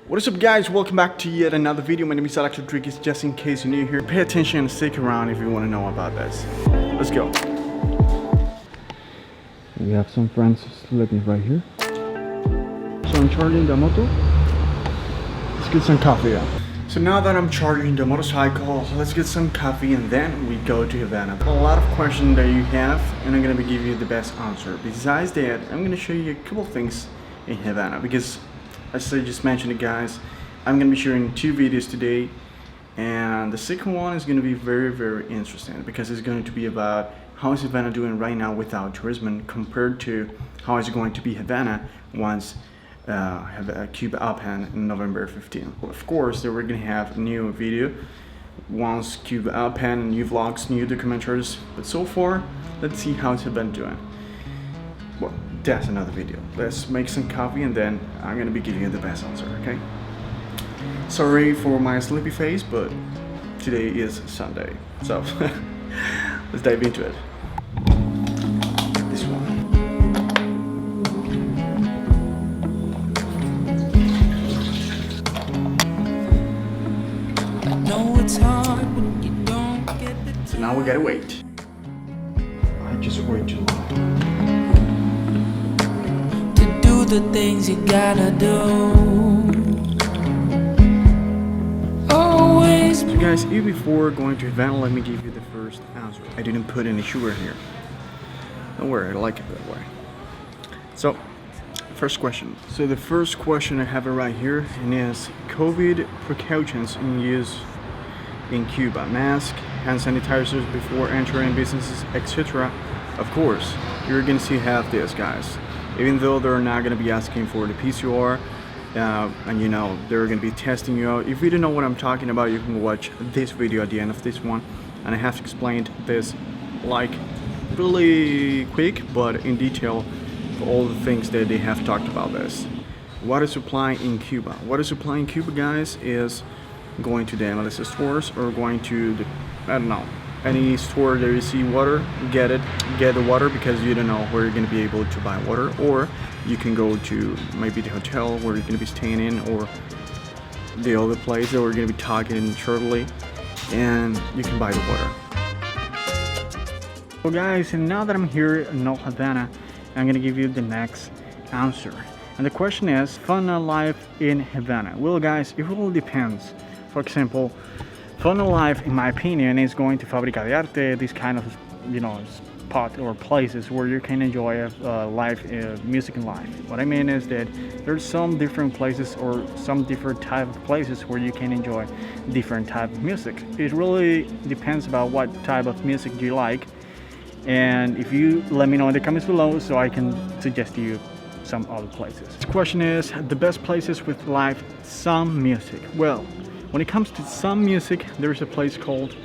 What is up guys, welcome back to yet another video. My name is Alexr. Just in case you're new here, pay attention and stick around if you want to know about this. Let's go. We have some friends sleeping right here. So I'm charging the motor. Let's get some coffee out. So now that I'm charging the motorcycle, let's get some coffee and then we go to Havana. A lot of questions that you have and I'm going to give you the best answer. Besides that, I'm going to show you a couple things in Havana because as I just mentioned it guys, I'm going to be sharing 2 videos today, and the second one is going to be very interesting because it's going to be about how is Havana doing right now without tourism compared to how is it going to be Havana once Cuba open in November 15. Of course, we're going to have a new video once Cuba open, new vlogs, new documentaries, but so far, let's see how it's been doing. Well, that's another video. Let's make some coffee and then I'm gonna be giving you the best answer, okay? Sorry for my sleepy face, but today is Sunday. So, let's dive into it. This one. So now we gotta wait. I just wait too long. The things you gotta do. Always. So guys, even before going to Havana, let me give you the first answer. I didn't put any sugar here. Don't worry, I like it that way. So, first question. So the first question I have it right here and is COVID precautions in use in Cuba. Mask, hand sanitizers before entering businesses, etc. Of course, you're gonna see have this, guys. Even though they're not going to be asking for the PCR, and you know, they're going to be testing you out. If you don't know what I'm talking about, you can watch this video at the end of this one. And I have explained this like really quick, but in detail for all the things that they have talked about this. Water supply in Cuba. Water supply in Cuba, guys, is going to the MLS stores or going to the, I don't know, any store that you see water, get the water because you don't know where you're going to be able to buy water, or you can go to maybe the hotel where you're going to be staying in or the other place that we're going to be talking shortly, and you can buy the water. So guys, and now that I'm here in Havana, I'm going to give you the next answer. And the question is, fun life in Havana. Well guys, it really depends. For example, fun life, in my opinion, is going to Fábrica de Arte, this kind of, you know, spot or places where you can enjoy live music and live. What I mean is that there's some different places or some different type of places where you can enjoy different type of music. It really depends about what type of music you like, and if you let me know in the comments below so I can suggest to you some other places. This question is the best places with live some music. Well, when it comes to some music, there's a place called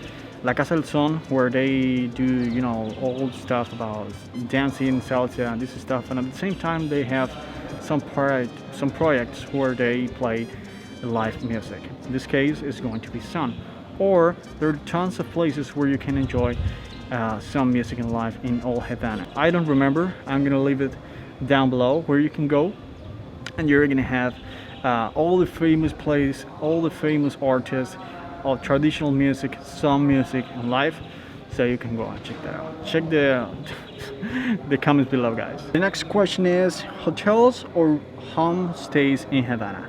La Casa del Son where they do, you know, old stuff about dancing, salsa, and this stuff. And at the same time, they have some projects where they play live music. In this case, it's going to be Sun. Or there are tons of places where you can enjoy some music and live in all Havana. I don't remember. I'm gonna leave it down below where you can go, and you're gonna have all the famous plays, all the famous artists, all traditional music, some music and live, so you can go and check that out. Check the comments below, guys. The next question is hotels or homestays in Havana.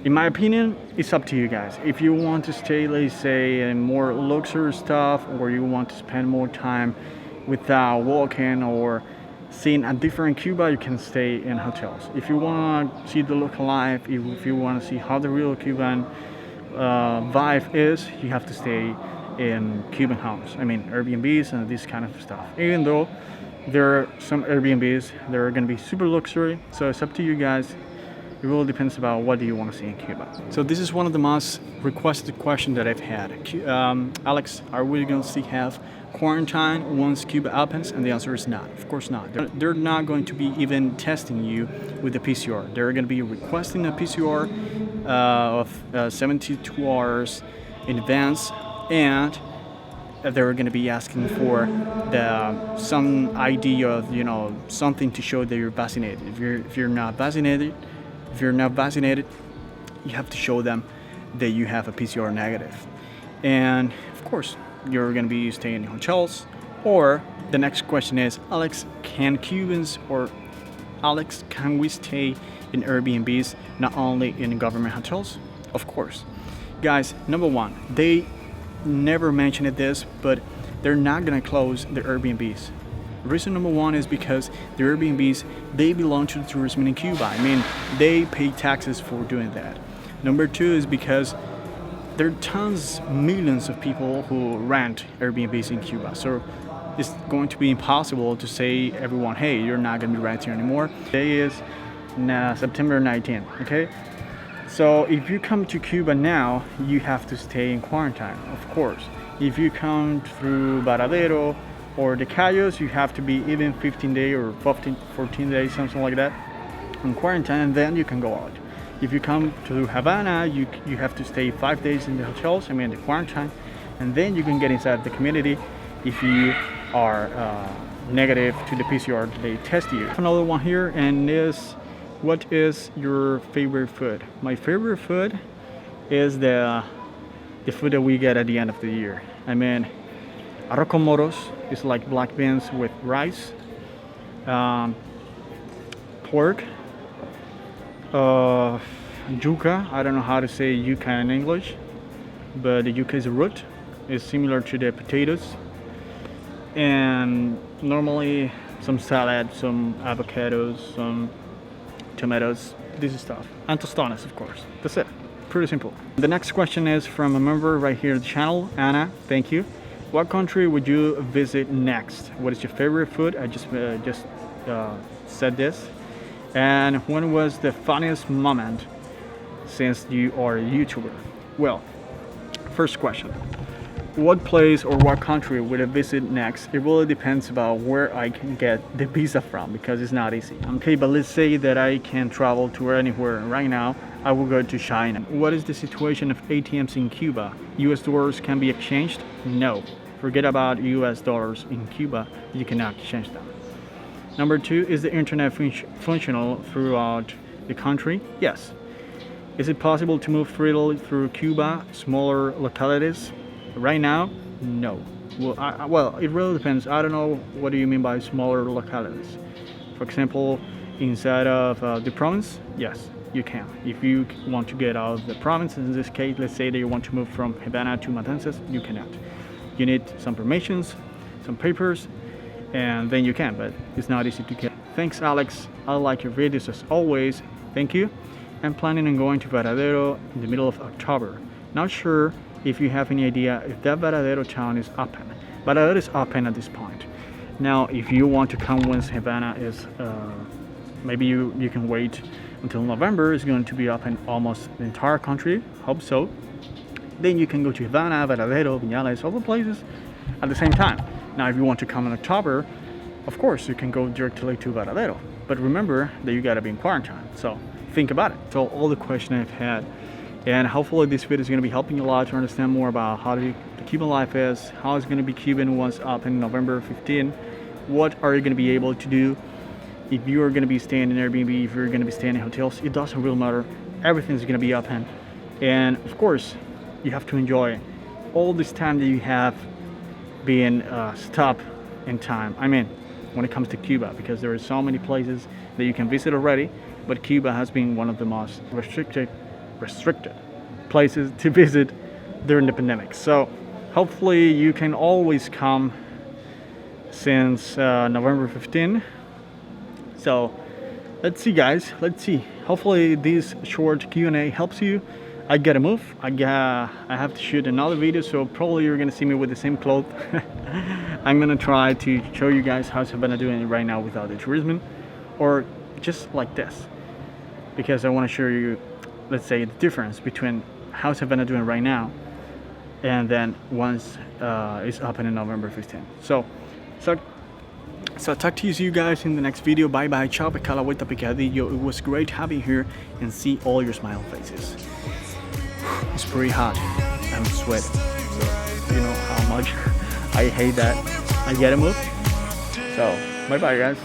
In my opinion, it's up to you guys. If you want to stay, let's say, in more luxury stuff, or you want to spend more time without walking or seeing a different Cuba, you can stay in hotels. If you want to see the local life, if you want to see how the real Cuban vibe is, you have to stay in Cuban homes. I mean, AIRBNBs and this kind of stuff. Even though there are some AIRBNBs, they're going to be super luxury, so it's up to you guys. It really depends about what do you want to see in Cuba. So this is one of the most requested questions that I've had. Alex, are we going to have quarantine once Cuba opens? And the answer is not. Of course not. They're not going to be even testing you with the PCR. They're going to be requesting a PCR of 72 hours in advance, and they're going to be asking for some ID of, you know, something to show that you're vaccinated. If you're not vaccinated, you have to show them that you have a PCR negative. And of course, you're gonna be staying in hotels. Or the next question is, Alex, can Cubans or Alex, can we stay in Airbnbs, not only in government hotels? Of course. Guys, number one, they never mentioned this, but they're not gonna close the Airbnbs. Reason number one is because the Airbnbs, they belong to the tourism in Cuba. I mean, they pay taxes for doing that. Number two is because there are tons, millions of people who rent Airbnbs in Cuba. So it's going to be impossible to say everyone, hey, you're not gonna be renting anymore. Today is September 19th, okay? So if you come to Cuba now, you have to stay in quarantine, of course. If you come through Varadero or the Cayos, you have to be even 15 days or 14 days, something like that, in quarantine, and then you can go out. If you come to Havana, you have to stay 5 days in the hotels, the quarantine, and then you can get inside the community if you are negative to the PCR they test you. Another one here, and is, what is your favorite food? My favorite food is the food that we get at the end of the year. Arroz con moros is like black beans with rice, pork, yuca. I don't know how to say yuca in English, but the yuca is a root. It's similar to the potatoes. And normally some salad, some avocados, some tomatoes, this is stuff. And tostones, of course. That's it. Pretty simple. The next question is from a member right here on the channel, Anna. Thank you. What country would you visit next? What is your favorite food? I just said this. And when was the funniest moment since you are a YouTuber? Well, first question. What place or what country would I visit next? It really depends about where I can get the visa from, because it's not easy. Okay, but let's say that I can travel to anywhere right now. I will go to China. What is the situation of ATMs in Cuba? US dollars can be exchanged? No. Forget about US dollars in Cuba. You cannot exchange them. Number two, is the internet functional throughout the country? Yes. Is it possible to move freely through Cuba, smaller localities? Right now, no. Well, it really depends. I don't know what do you mean by smaller localities. For example, inside of the province, yes, you can. If you want to get out of the province, in this case, let's say that you want to move from Havana to Matanzas, you cannot. You need some permissions, some papers, and then you can, but it's not easy to get. Thanks, Alex. I like your videos as always. Thank you. I'm planning on going to Varadero in the middle of October. Not sure if you have any idea if that Varadero town is open. Varadero is open at this point. Now, if you want to come once Havana is, maybe you can wait until November. It's going to be open almost the entire country. Hope so. Then you can go to Havana, Varadero, Viñales, all the places at the same time. Now, if you want to come in October, of course, you can go directly to Varadero. But remember that you gotta be in quarantine. So think about it. So all the questions I've had, and hopefully this video is gonna be helping you a lot to understand more about how the Cuban life is, how it's gonna be Cuban once up in November 15. What are you gonna be able to do if you are gonna be staying in Airbnb, if you're gonna be staying in hotels? It doesn't really matter. Everything's gonna be open. And of course, you have to enjoy all this time that you have being stopped in time. I mean, when it comes to Cuba, because there are so many places that you can visit already, but Cuba has been one of the most restricted places to visit during the pandemic. So hopefully you can always come since November 15. So let's see, guys, let's see. Hopefully this short Q&A helps you. I gotta move. I have to shoot another video, so probably you're gonna see me with the same clothes. I'm gonna try to show you guys how Savannah doing it right now without the tourism, or just like this, because I want to show you, let's say, the difference between how Savannah doing right now and then once it's open in November 15th. So talk to you guys in the next video. Bye bye. Ciao, pecala, vuelta picadillo. It was great having you here and see all your smile faces. It's pretty hot. I'm sweating. So you know how much I hate that. I gotta move. So bye bye, guys.